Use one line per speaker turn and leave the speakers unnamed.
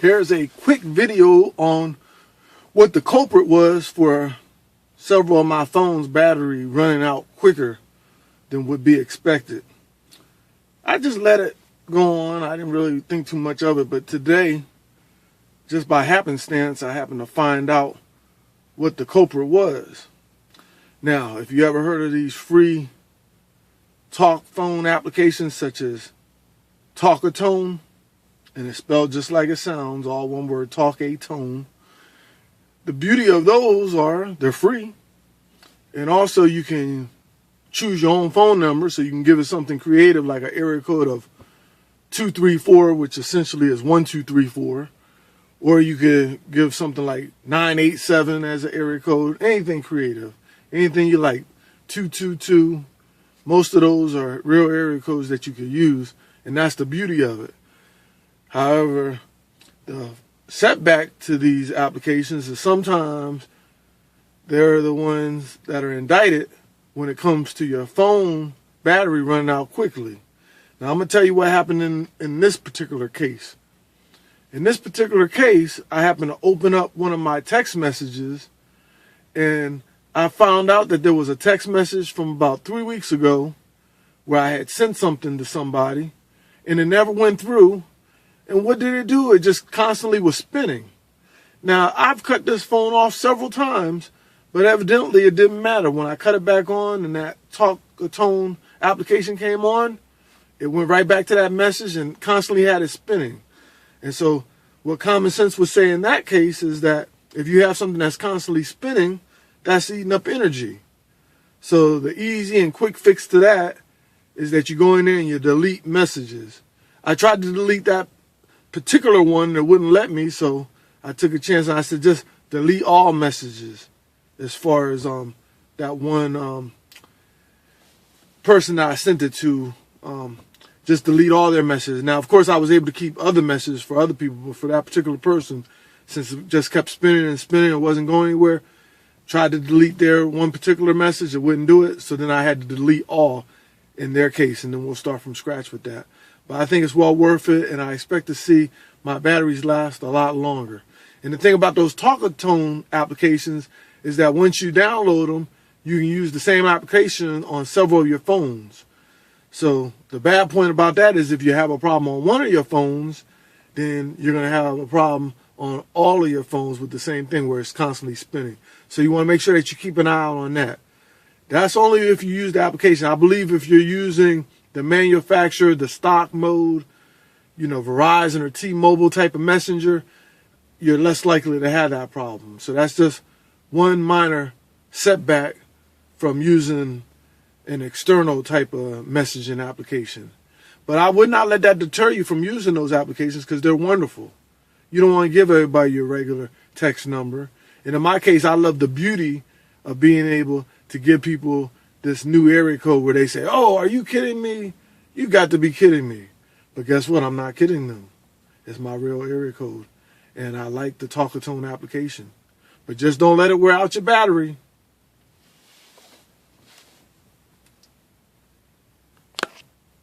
Here's a quick video on what the culprit was for several of my phone's battery running out quicker than would be expected. I just let it go on. I didn't really think too much of it, but today, just by happenstance, I happened to find out what the culprit was. Now, if you ever heard of these free talk phone applications such as Talkatone, and it's spelled just like it sounds, all one word, Talkatone. The beauty of those are they're free. And also you can choose your own phone number, so you can give it something creative like an area code of 234, which essentially is 1234. Or you could give something like 987 as an area code, anything creative, anything you like, 222. Most of those are real area codes that you could use, and that's the beauty of it. However, the setback to these applications is sometimes they're the ones that are indicted when it comes to your phone battery running out quickly. Now, I'm going to tell you what happened in this particular case. In this particular case, I happened to open up one of my text messages, and I found out that there was a text message from about 3 weeks ago where I had sent something to somebody, and it never went through. And what did it do? It just constantly was spinning. Now, I've cut this phone off several times, but evidently it didn't matter. When I cut it back on and that Talkatone application came on, it went right back to that message and constantly had it spinning. And so what common sense would say in that case is that if you have something that's constantly spinning, that's eating up energy. So the easy and quick fix to that is that you go in there and you delete messages. I tried to delete that particular one that wouldn't let me, so I took a chance and I said just delete all messages as far as that one person that I sent it to, just delete all their messages. Now, of course, I was able to keep other messages for other people, but for that particular person, since it just kept spinning and spinning and wasn't going anywhere, tried to delete their one particular message, it wouldn't do it, so then I had to delete all in their case, and then we'll start from scratch with that. But I think it's well worth it, and I expect to see my batteries last a lot longer. And the thing about those Talkatone applications is that once you download them, you can use the same application on several of your phones. So the bad point about that is if you have a problem on one of your phones, then you're going to have a problem on all of your phones with the same thing where it's constantly spinning. So you want to make sure that you keep an eye out on that. That's only if you use the application. I believe if you're using the manufacturer, the stock mode, Verizon or T-Mobile type of messenger, you're less likely to have that problem. So that's just one minor setback from using an external type of messaging application. But I would not let that deter you from using those applications because they're wonderful. You don't want to give everybody your regular text number. And in my case, I love the beauty of being able to give people this new area code where they say, oh, are you kidding me? You got to be kidding me. But guess what? I'm not kidding them. It's my real area code. And I like the Talkatone application. But just don't let it wear out your battery.